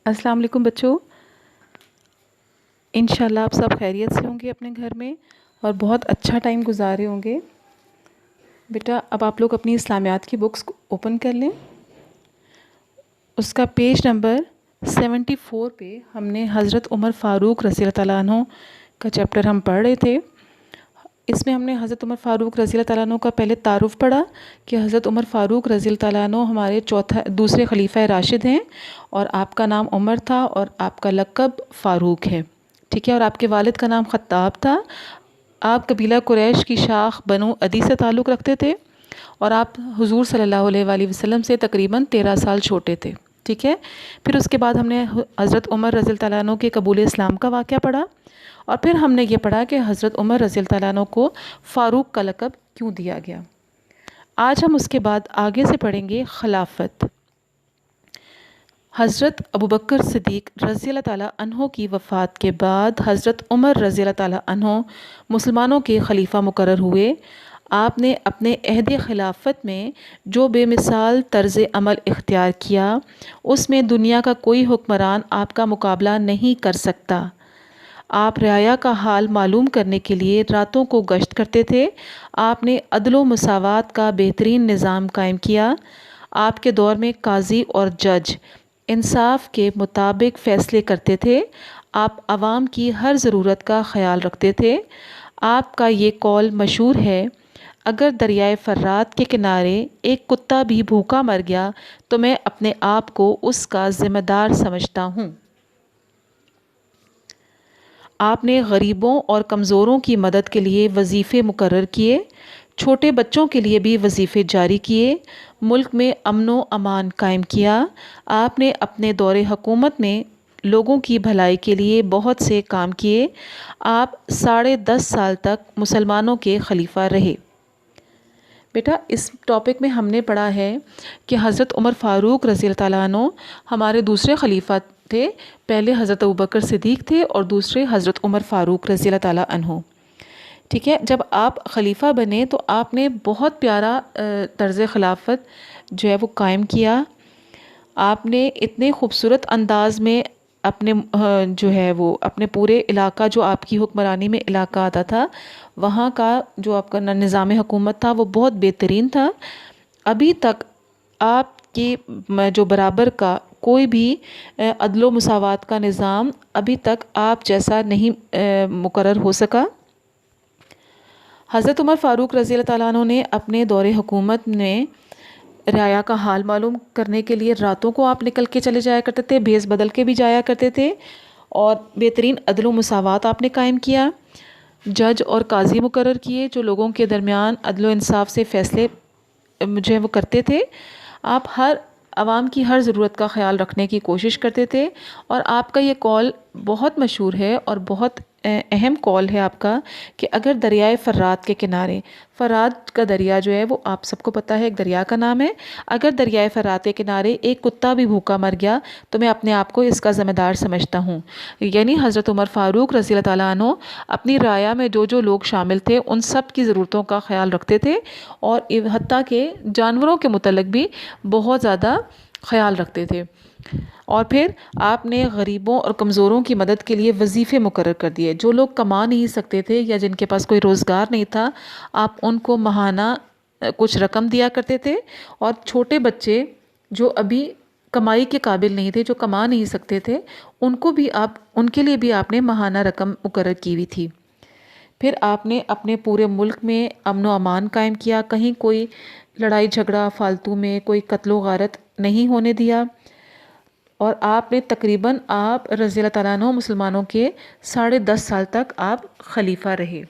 السلام علیکم بچوں، انشاءاللہ آپ سب خیریت سے ہوں گے اپنے گھر میں اور بہت اچھا ٹائم گزارے ہوں گے۔ بیٹا اب آپ لوگ اپنی اسلامیات کی بکس اوپن کر لیں۔ اس کا پیج نمبر 74 پہ ہم نے حضرت عمر فاروق رضی اللہ تعالیٰ عنہ کا چیپٹر ہم پڑھ رہے تھے۔ اس میں ہم نے حضرت عمر فاروق رضی اللہ تعالیٰ عنہ کا پہلے تعارف پڑھا کہ حضرت عمر فاروق رضی اللہ تعالیٰ عنہ ہمارے دوسرے خلیفہ راشد ہیں، اور آپ کا نام عمر تھا اور آپ کا لقب فاروق ہے، ٹھیک ہے، اور آپ کے والد کا نام خطاب تھا۔ آپ قبیلہ قریش کی شاخ بنو عدی سے تعلق رکھتے تھے، اور آپ حضور صلی اللہ علیہ وآلہ وسلم سے تقریباً 13 سال چھوٹے تھے، ٹھیک ہے۔ پھر اس کے بعد ہم نے حضرت عمر رضی اللہ تعالیٰ عنہ کے قبول اسلام کا واقعہ پڑھا، اور پھر ہم نے یہ پڑھا کہ حضرت عمر رضی اللہ تعالیٰ عنہ کو فاروق کا لقب کیوں دیا گیا۔ آج ہم اس کے بعد آگے سے پڑھیں گے خلافت۔ حضرت ابوبکر صدیق رضی اللہ تعالیٰ عنہ کی وفات کے بعد حضرت عمر رضی اللہ تعالیٰ عنہ مسلمانوں کے خلیفہ مقرر ہوئے۔ آپ نے اپنے عہد خلافت میں جو بے مثال طرز عمل اختیار کیا، اس میں دنیا کا کوئی حکمران آپ کا مقابلہ نہیں کر سکتا۔ آپ رعایا کا حال معلوم کرنے کے لیے راتوں کو گشت کرتے تھے۔ آپ نے عدل و مساوات کا بہترین نظام قائم کیا۔ آپ کے دور میں قاضی اور جج انصاف کے مطابق فیصلے کرتے تھے۔ آپ عوام کی ہر ضرورت کا خیال رکھتے تھے۔ آپ کا یہ قول مشہور ہے، اگر دریائے فرات کے کنارے ایک کتا بھی بھوکا مر گیا تو میں اپنے آپ کو اس کا ذمہ دار سمجھتا ہوں۔ آپ نے غریبوں اور کمزوروں کی مدد کے لیے وظیفے مقرر کیے، چھوٹے بچوں کے لیے بھی وظیفے جاری کیے، ملک میں امن و امان قائم کیا۔ آپ نے اپنے دور حکومت میں لوگوں کی بھلائی کے لیے بہت سے کام کیے۔ آپ 10.5 سال تک مسلمانوں کے خلیفہ رہے۔ بیٹا اس ٹاپک میں ہم نے پڑھا ہے کہ حضرت عمر فاروق رضی اللہ تعالیٰ عنہ ہمارے دوسرے خلیفہ تھے۔ پہلے حضرت ابوبکر صدیق تھے اور دوسرے حضرت عمر فاروق رضی اللہ تعالیٰ عنہ، ٹھیک ہے۔ جب آپ خلیفہ بنے تو آپ نے بہت پیارا طرز خلافت جو ہے وہ قائم کیا۔ آپ نے اتنے خوبصورت انداز میں اپنے جو ہے وہ اپنے پورے علاقہ، جو آپ کی حکمرانی میں علاقہ آتا تھا، وہاں کا جو آپ کا نظام حکومت تھا وہ بہت بہترین تھا۔ ابھی تک آپ کی جو برابر کا کوئی بھی عدل و مساوات کا نظام ابھی تک آپ جیسا نہیں مقرر ہو سکا۔ حضرت عمر فاروق رضی اللہ تعالیٰ عنہ نے اپنے دور حکومت میں رعایا کا حال معلوم کرنے کے لیے راتوں کو آپ نکل کے چلے جایا کرتے تھے، بھیس بدل کے بھی جایا کرتے تھے، اور بہترین عدل و مساوات آپ نے قائم کیا۔ جج اور قاضی مقرر کیے جو لوگوں کے درمیان عدل و انصاف سے فیصلے جو ہے وہ کرتے تھے۔ آپ عوام کی ہر ضرورت کا خیال رکھنے کی کوشش کرتے تھے، اور آپ کا یہ قول بہت مشہور ہے اور بہت اہم قول ہے آپ کا کہ اگر دریائے فرات کے کنارے، فرات کا دریا جو ہے وہ آپ سب کو پتہ ہے ایک دریا کا نام ہے، اگر دریائے فرات کے کنارے ایک کتا بھی بھوکا مر گیا تو میں اپنے آپ کو اس کا ذمہ دار سمجھتا ہوں۔ یعنی حضرت عمر فاروق رضی اللہ تعالیٰ عنہ اپنی رعایا میں جو لوگ شامل تھے ان سب کی ضرورتوں کا خیال رکھتے تھے، اور حتیٰ کہ جانوروں کے متعلق بھی بہت زیادہ خیال رکھتے تھے۔ اور پھر آپ نے غریبوں اور کمزوروں کی مدد کے لیے وظیفے مقرر کر دیے۔ جو لوگ کما نہیں سکتے تھے یا جن کے پاس کوئی روزگار نہیں تھا، آپ ان کو ماہانہ کچھ رقم دیا کرتے تھے، اور چھوٹے بچے جو ابھی کمائی کے قابل نہیں تھے، جو کما نہیں سکتے تھے، ان کے لیے بھی آپ نے ماہانہ رقم مقرر کی ہوئی تھی۔ پھر آپ نے اپنے پورے ملک میں امن و امان قائم کیا، کہیں کوئی لڑائی جھگڑا فالتو میں کوئی قتل و غارت نہیں ہونے دیا، اور آپ نے تقریباً آپ رضی اللہ تعالیٰ عنہ مسلمانوں کے 10.5 سال تک آپ خلیفہ رہے۔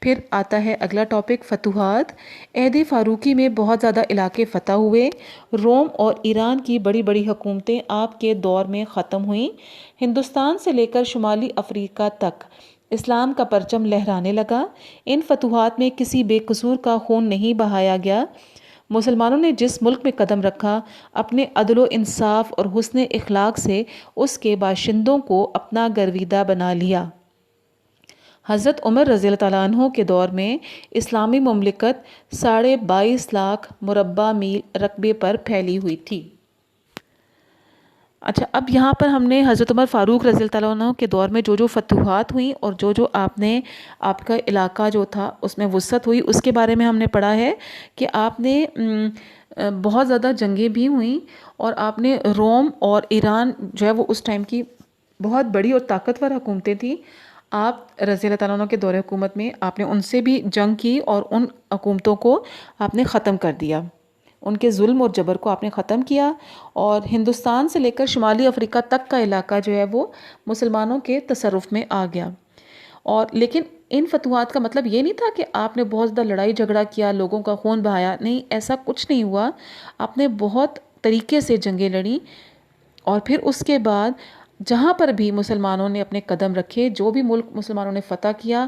پھر آتا ہے اگلا ٹاپک، فتوحات۔ عہد فاروقی میں بہت زیادہ علاقے فتح ہوئے۔ روم اور ایران کی بڑی بڑی حکومتیں آپ کے دور میں ختم ہوئیں۔ ہندوستان سے لے کر شمالی افریقہ تک اسلام کا پرچم لہرانے لگا۔ ان فتوحات میں کسی بے قصور کا خون نہیں بہایا گیا۔ مسلمانوں نے جس ملک میں قدم رکھا، اپنے عدل و انصاف اور حسن اخلاق سے اس کے باشندوں کو اپنا گرویدہ بنا لیا۔ حضرت عمر رضی اللہ تعالیٰ عنہ کے دور میں اسلامی مملکت 22.5 لاکھ مربع میل رقبے پر پھیلی ہوئی تھی۔ اچھا، اب یہاں پر ہم نے حضرت عمر فاروق رضی اللہ تعالیٰ عنہ کے دور میں جو فتوحات ہوئیں اور جو آپ کا علاقہ جو تھا اس میں وسعت ہوئی، اس کے بارے میں ہم نے پڑھا ہے کہ آپ نے بہت زیادہ جنگیں بھی ہوئیں، اور آپ نے روم اور ایران جو ہے وہ اس ٹائم کی بہت بڑی اور طاقتور حکومتیں تھیں، آپ رضی اللہ تعالیٰ عنہ کے دور حکومت میں آپ نے ان سے بھی جنگ کی اور ان حکومتوں کو آپ نے ختم کر دیا، ان کے ظلم اور جبر کو آپ نے ختم کیا، اور ہندوستان سے لے کر شمالی افریقہ تک کا علاقہ جو ہے وہ مسلمانوں کے تصرف میں آ گیا۔ اور لیکن ان فتوحات کا مطلب یہ نہیں تھا کہ آپ نے بہت زیادہ لڑائی جھگڑا کیا، لوگوں کا خون بہایا، نہیں، ایسا کچھ نہیں ہوا۔ آپ نے بہت طریقے سے جنگیں لڑیں، اور پھر اس کے بعد جہاں پر بھی مسلمانوں نے اپنے قدم رکھے، جو بھی ملک مسلمانوں نے فتح کیا،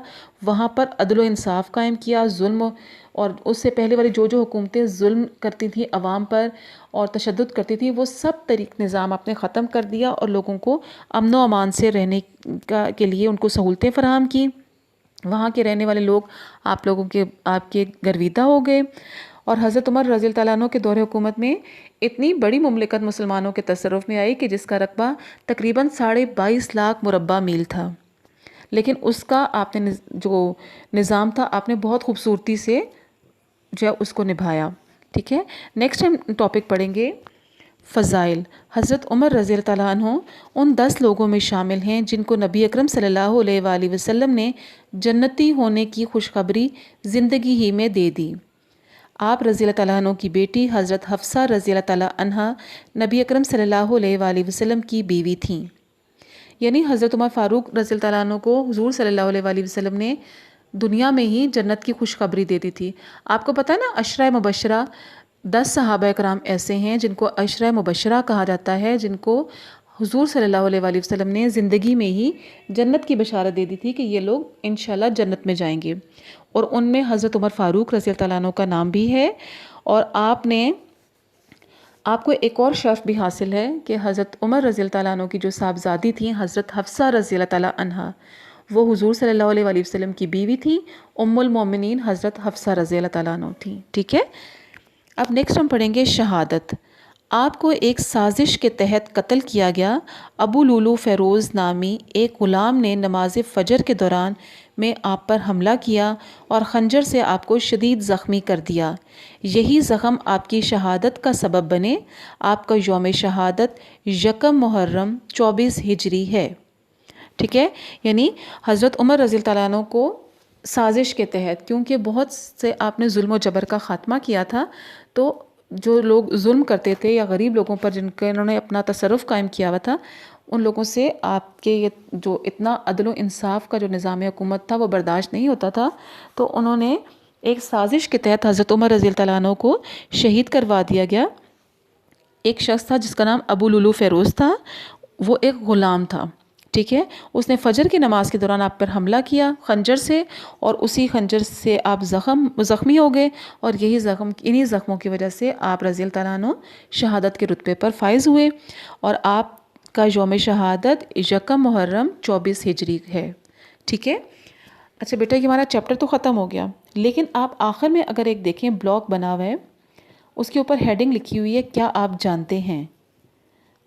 وہاں پر عدل و انصاف قائم کیا، ظلم اور اس سے پہلے والی جو حکومتیں ظلم کرتی تھیں عوام پر اور تشدد کرتی تھیں، وہ سب نظام آپ نے ختم کر دیا، اور لوگوں کو امن و امان سے رہنے کے لیے ان کو سہولتیں فراہم کی۔ وہاں کے رہنے والے لوگ آپ کے گرویدہ ہو گئے، اور حضرت عمر رضی اللہ تعالیٰ عنہ کے دور حکومت میں اتنی بڑی مملکت مسلمانوں کے تصرف میں آئی کہ جس کا رقبہ تقریباً 22.5 لاکھ مربع میل تھا، لیکن اس کا آپ نے جو نظام تھا آپ نے بہت خوبصورتی سے جو ہے اس کو نبھایا۔ ٹھیک ہے، نیکسٹ ہم ٹاپک پڑھیں گے فضائل۔ حضرت عمر رضی اللہ تعالیٰ عنہ ان 10 لوگوں میں شامل ہیں جن کو نبی اکرم صلی اللہ علیہ وآلہ وسلم نے جنتی ہونے کی خوشخبری زندگی ہی میں دے دی۔ آپ رضی اللہ تعالیٰ عنہ کی بیٹی حضرت حفصہ رضی اللہ تعالیٰ عنہا نبی اکرم صلی اللہ علیہ وآلہ وسلم کی بیوی تھیں، یعنی حضرت عمر فاروق رضی اللہ تعالیٰ عنہ کو حضور صلی اللہ علیہ وآلہ وسلم نے دنیا میں ہی جنت کی خوشخبری دے دی تھی۔ آپ کو پتہ ہے نا، عشرہ مبشرہ 10 صحابہ کرام ایسے ہیں جن کو عشرہ مبشرہ کہا جاتا ہے، جن کو حضور صلی اللہ علیہ وآلہ وسلم نے زندگی میں ہی جنت کی بشارت دے دی تھی کہ یہ لوگ انشاءاللہ جنت میں جائیں گے، اور ان میں حضرت عمر فاروق رضی اللہ تعالیٰ عنہ کا نام بھی ہے۔ اور آپ کو ایک اور شرف بھی حاصل ہے کہ حضرت عمر رضی اللہ تعالیٰ عنہ کی جو صاحبزادی تھیں حضرت حفصہ رضی اللہ تعالیٰ عنہا، وہ حضور صلی اللہ علیہ وآلہ وسلم کی بیوی تھی، ام المومنین حضرت حفصہ رضی اللہ تعالیٰ عنہ تھیں۔ ٹھیک ہے، اب نیکسٹ ہم پڑھیں گے شہادت۔ آپ کو ایک سازش کے تحت قتل کیا گیا۔ ابو لولو فیروز نامی ایک غلام نے نماز فجر کے دوران میں آپ پر حملہ کیا اور خنجر سے آپ کو شدید زخمی کر دیا۔ یہی زخم آپ کی شہادت کا سبب بنے۔ آپ کا یوم شہادت 1 محرم 24 ہجری ہے۔ ٹھیک ہے، یعنی حضرت عمر رضی اللہ تعالیٰ عنہ کو سازش کے تحت، کیونکہ بہت سے آپ نے ظلم و جبر کا خاتمہ کیا تھا، تو جو لوگ ظلم کرتے تھے یا غریب لوگوں پر جن کے انہوں نے اپنا تصرف قائم کیا ہوا تھا، ان لوگوں سے آپ کے یہ جو اتنا عدل و انصاف کا جو نظام حکومت تھا وہ برداشت نہیں ہوتا تھا، تو انہوں نے ایک سازش کے تحت حضرت عمر رضی اللہ تعالیٰ عنہ کو شہید کروا دیا گیا۔ ایک شخص تھا جس کا نام ابو لولو فیروز تھا، وہ ایک غلام تھا۔ ٹھیک ہے، اس نے فجر کی نماز کے دوران آپ پر حملہ کیا خنجر سے، اور اسی خنجر سے آپ زخمی ہو گئے، اور انہی زخموں کی وجہ سے آپ رضی اللہ تعالیٰ عنہ شہادت کے رتبے پر فائز ہوئے، اور آپ کا یوم شہادت 1 محرم 24 ہجری ہے۔ ٹھیک ہے، اچھا بیٹا، یہ ہمارا چیپٹر تو ختم ہو گیا، لیکن آپ آخر میں اگر ایک دیکھیں بلاک بنا ہوا ہے، اس کے اوپر ہیڈنگ لکھی ہوئی ہے کیا آپ جانتے ہیں۔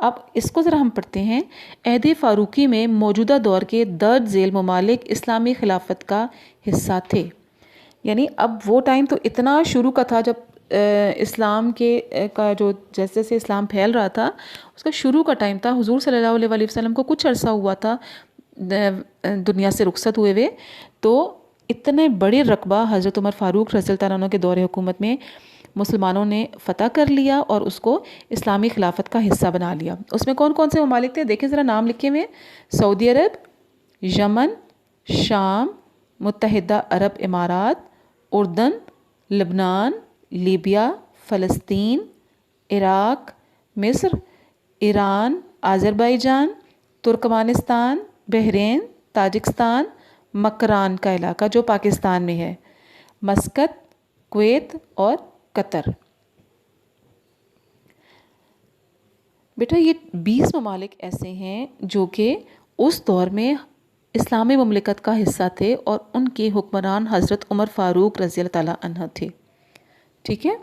اب اس کو ذرا ہم پڑھتے ہیں۔ عہد فاروقی میں موجودہ دور کے درج ذیل ممالک اسلامی خلافت کا حصہ تھے، یعنی اب وہ ٹائم تو اتنا شروع کا تھا جب اسلام کا جو جیسے جیسے اسلام پھیل رہا تھا، اس کا شروع کا ٹائم تھا۔ حضور صلی اللہ علیہ وآلہ وسلم کو کچھ عرصہ ہوا تھا دنیا سے رخصت ہوئے ہوئے، تو اتنے بڑے رقبہ حضرت عمر فاروق رضی اللہ عنہ کے دور حکومت میں مسلمانوں نے فتح کر لیا اور اس کو اسلامی خلافت کا حصہ بنا لیا۔ اس میں کون کون سے ممالک تھے دیکھیں ذرا، نام لکھے ہوئے: سعودی عرب، یمن، شام، متحدہ عرب امارات، اردن، لبنان، لیبیا، فلسطین، عراق، مصر، ایران، آذربائیجان، ترکمانستان، بحرین، تاجکستان، مکران کا علاقہ جو پاکستان میں ہے، مسقط، کویت اور قطر۔ بیٹا یہ 20 ممالک ایسے ہیں جو کہ اس دور میں اسلامی مملکت کا حصہ تھے، اور ان کے حکمران حضرت عمر فاروق رضی اللہ تعالیٰ عنہ تھے۔ ٹھیک ہے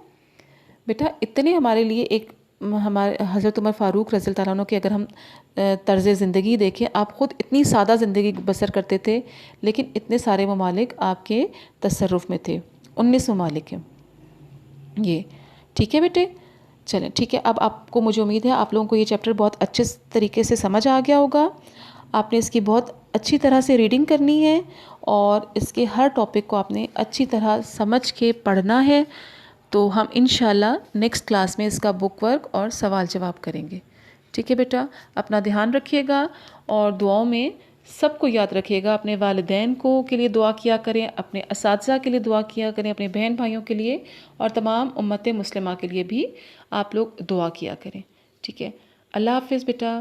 بیٹا، اتنے ہمارے لیے ایک ہمارے حضرت عمر فاروق رضی اللہ عنہ کے اگر ہم طرز زندگی دیکھیں، آپ خود اتنی سادہ زندگی بسر کرتے تھے، لیکن اتنے سارے ممالک آپ کے تصرف میں تھے، 19 ممالک ہیں یہ. ٹھیک ہے بیٹے، چلیں ٹھیک ہے. اب آپ کو، مجھے امید ہے آپ لوگوں کو یہ چیپٹر بہت اچھے طریقے سے سمجھ آ گیا ہوگا. آپ نے اس کی بہت اچھی طرح سے ریڈنگ کرنی ہے اور اس کے ہر ٹاپک کو آپ نے اچھی طرح سمجھ کے پڑھنا ہے. تو ہم انشاءاللہ نیکسٹ کلاس میں اس کا بک ورک اور سوال جواب کریں گے. ٹھیک ہے بیٹا، اپنا دھیان رکھیے گا اور دعاؤں میں سب کو یاد رکھیے گا. اپنے والدین کو کے لیے دعا کیا کریں، اپنے اساتذہ کے لیے دعا کیا کریں، اپنے بہن بھائیوں کے لیے اور تمام امت مسلمہ کے لیے بھی آپ لوگ دعا کیا کریں. ٹھیک ہے، اللہ حافظ بیٹا.